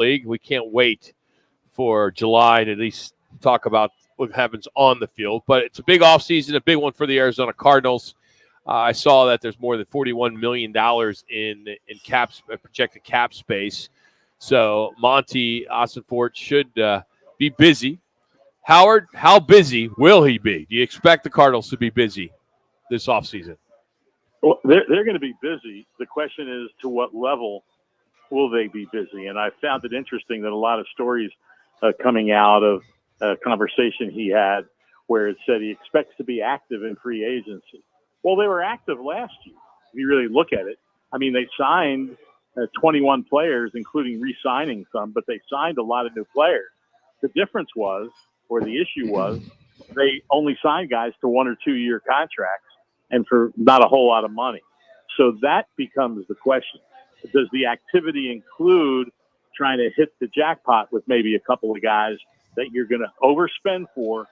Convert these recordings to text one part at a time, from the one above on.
league. We can't wait for July to at least talk about what happens on the field. But it's a big offseason, a big one for the Arizona Cardinals. I saw that there's more than $41 million in projected cap space. So Monty Ossenfort should be busy. Howard, how busy will he be? Do you expect the Cardinals to be busy this offseason? Well, they're going to be busy. The question is, to what level will they be busy? And I found it interesting that a lot of stories coming out of a conversation he had where it said he expects to be active in free agency. Well, they were active last year, if you really look at it. I mean, they signed 21 players, including re-signing some, but they signed a lot of new players. The difference was, or the issue was, they only signed guys to 1 or 2 year contracts and for not a whole lot of money. So that becomes the question. Does the activity include trying to hit the jackpot with maybe a couple of guys that you're going to overspend for,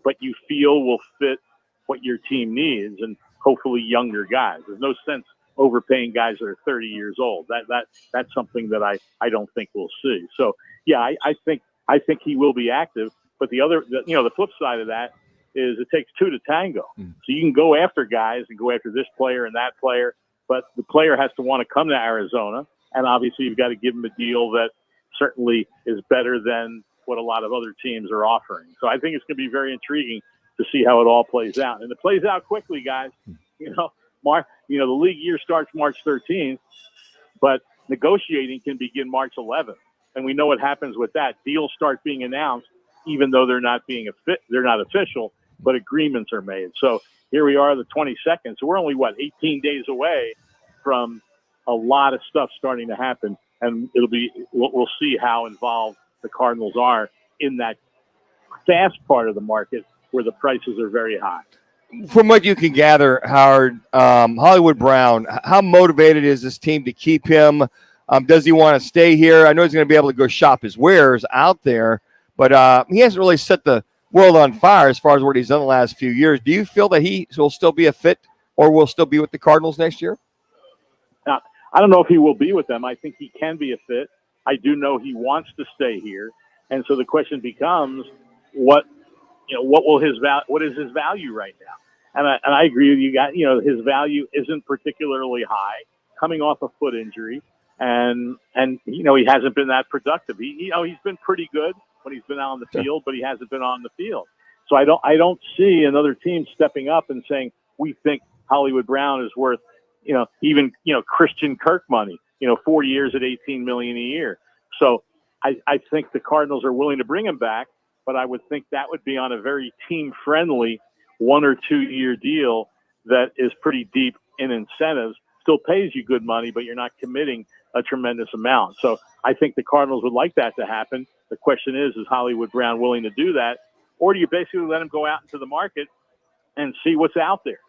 but you feel will fit what your team needs, and hopefully younger guys? There's no sense overpaying guys that are 30 years old. That's something that I don't think we'll see. So yeah, I think he will be active. But the flip side of that is it takes two to tango. So you can go after guys and go after this player and that player, but the player has to want to come to Arizona, and obviously you've got to give him a deal that certainly is better than what a lot of other teams are offering. So I think it's going to be very intriguing to see how it all plays out. And it plays out quickly, guys. The league year starts March 13th, but negotiating can begin March 11th. And we know what happens with that. Deals start being announced, even though they're not official, but agreements are made. So here we are, the 22nd. So we're only, 18 days away from a lot of stuff starting to happen. And we'll see how involved the Cardinals are in that fast part of the market where the prices are very high. From what you can gather, Howard, Hollywood Brown, how motivated is this team to keep him? Does he want to stay here? I know he's going to be able to go shop his wares out there, but he hasn't really set the world on fire as far as what he's done the last few years. Do you feel that he will still be a fit or will still be with the Cardinals next year? Now, I don't know if he will be with them. I think he can be a fit. I do know he wants to stay here. And so the question becomes, what is his value right now? And I agree with you. His value isn't particularly high, coming off a foot injury, and he hasn't been that productive. He's been pretty good when he's been out on the field, but he hasn't been on the field. So I don't see another team stepping up and saying, we think Hollywood Brown is worth, even Christian Kirk money, 4 years at $18 million a year. So I think the Cardinals are willing to bring him back, but I would think that would be on a very team-friendly 1 or 2 year deal that is pretty deep in incentives, still pays you good money, but you're not committing a tremendous amount. So I think the Cardinals would like that to happen. The question is Hollywood Brown willing to do that? Or do you basically let him go out into the market and see what's out there,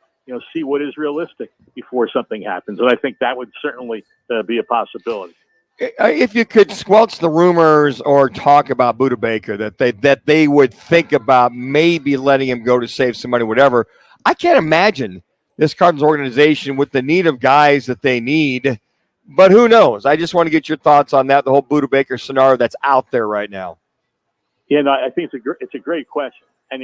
see what is realistic before something happens? And I think that would certainly be a possibility. If you could squelch the rumors or talk about Budda Baker, that they would think about maybe letting him go to save some money, whatever. I can't imagine this Cardinals organization with the need of guys that they need, but who knows? I just want to get your thoughts on that, the whole Budda Baker scenario that's out there right now. Yeah, no, I think it's a great question. And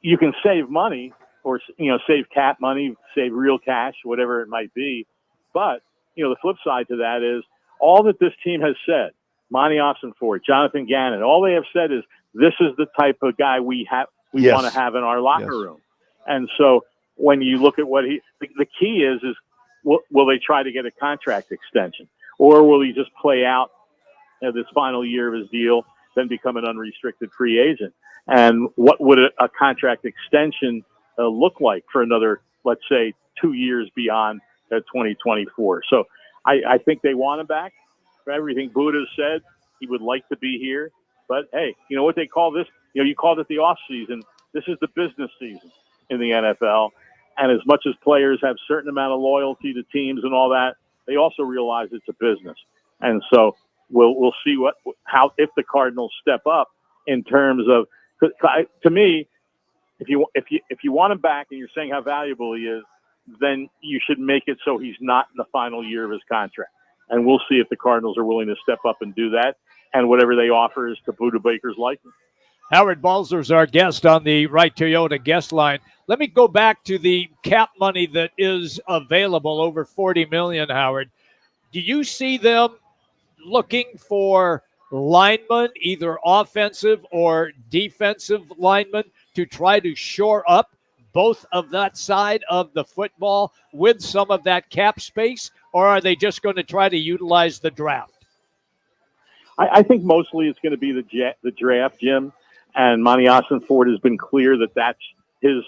you can save money or, save cap money, save real cash, whatever it might be. But, the flip side to that is all that this team has said, Monty Ossenfort, Jonathan Gannon, all they have said is this is the type of guy we want to have in our locker room. And so when you look at what the key is will they try to get a contract extension, or will he just play out this final year of his deal, then become an unrestricted free agent? And what would a contract extension look like for another, let's say, 2 years beyond 2024? So I think they want him back. For everything Budda said, he would like to be here. But, hey, you know what they call this? You called it the off season. This is the business season in the NFL. And as much as players have a certain amount of loyalty to teams and all that, they also realize it's a business. And so we'll see if the Cardinals step up in terms of, to me, if you want him back and you're saying how valuable he is, then you should make it so he's not in the final year of his contract. and we'll see if the Cardinals are willing to step up and do that. And whatever they offer is to Buda Baker's liking. Howard Balzer is our guest on the Right Toyota guest line. Let me go back to the cap money that is available, over $40 million, Howard. Do you see them looking for linemen, either offensive or defensive linemen, to try to shore up both of that side of the football with some of that cap space, or are they just going to try to utilize the draft? I think mostly it's going to be the draft, Jim. And Monty Ossenford has been clear that that's his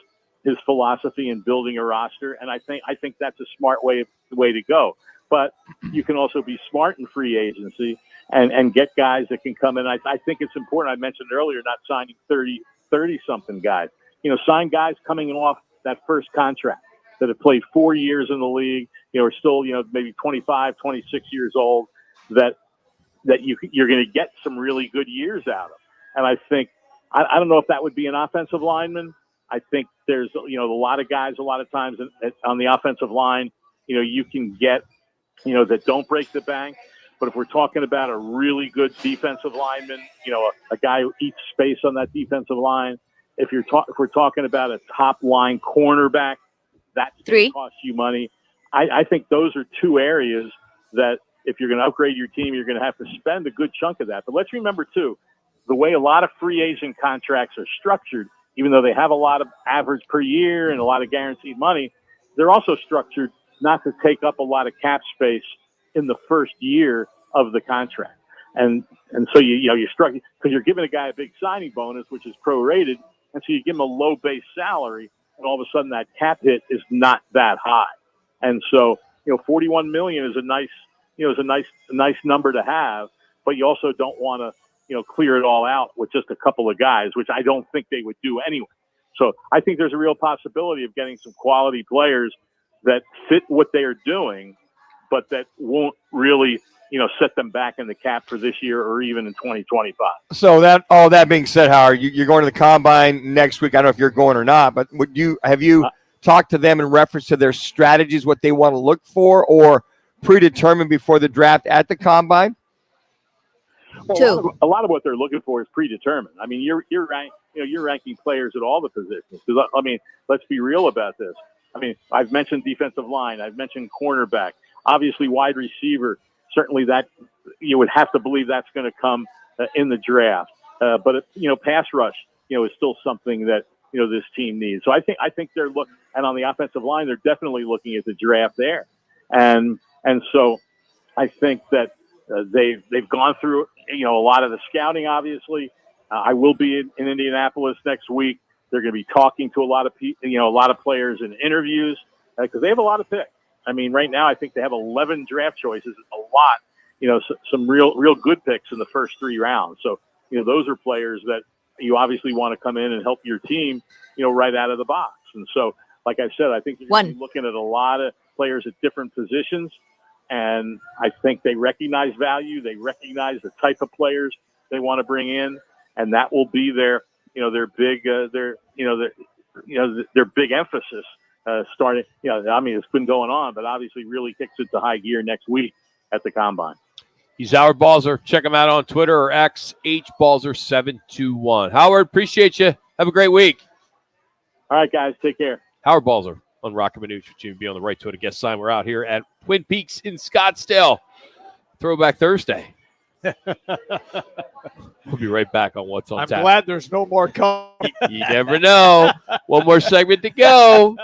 philosophy in building a roster, and I think that's a smart way to go. But you can also be smart in free agency and get guys that can come in. I think it's important. I mentioned earlier not signing 30-something guys. Sign guys coming off that first contract that have played 4 years in the league, are still, maybe 25, 26 years old, that you're going to get some really good years out of. And I think, I don't know if that would be an offensive lineman. I think there's, a lot of guys, a lot of times on the offensive line, you can get, that don't break the bank. But if we're talking about a really good defensive lineman, a guy who eats space on that defensive line, if we're talking about a top line cornerback, that's going to cost you money. I think those are two areas that if you're going to upgrade your team, you're going to have to spend a good chunk of that. But let's remember, too, the way a lot of free agent contracts are structured, even though they have a lot of average per year and a lot of guaranteed money, they're also structured not to take up a lot of cap space in the first year of the contract. And so you're struck because you're giving a guy a big signing bonus, which is prorated, and so you give him a low base salary, and all of a sudden that cap hit is not that high. And so, $41 million is a nice number to have, but you also don't want to, clear it all out with just a couple of guys, which I don't think they would do anyway. So I think there's a real possibility of getting some quality players that fit what they are doing, but that won't really, set them back in the cap for this year or even in 2025. So all that being said, Howard, you're going to the combine next week. I don't know if you're going or not, but have you talked to them in reference to their strategies, what they want to look for, or predetermined before the draft at the combine? Well, a lot of what they're looking for is predetermined. I mean, you're ranking players at all the positions. Because I mean, let's be real about this. I mean, I've mentioned defensive line, I've mentioned cornerback, obviously wide receiver. Certainly, that you would have to believe that's going to come in the draft. But pass rush, is still something that this team needs. So I think they're and on the offensive line, they're definitely looking at the draft there, and so I think that. They've gone through a lot of the scouting. Obviously, I will be in Indianapolis next week. They're going to be talking to a lot of people, a lot of players in interviews because they have a lot of picks. I mean, right now I think they have 11 draft choices, a lot. Some real good picks in the first 3 rounds. So those are players that you obviously want to come in and help your team, right out of the box. And so, like I said, I think you're going to be looking at a lot of players at different positions. And I think they recognize value. They recognize the type of players they want to bring in, and that will be their big emphasis starting. I mean, it's been going on, but obviously really kicks it to high gear next week at the combine. He's Howard Balzer. Check him out on Twitter or X, HBalzer721. Howard, appreciate you. Have a great week. All right, guys, take care. Howard Balzer on Rocket Minutia, Jimmy B on the Right Toyota guest sign. We're out here at Twin Peaks in Scottsdale. Throwback Thursday. We'll be right back on What's on Tap. I'm glad there's no more coffee. You never know. One more segment to go.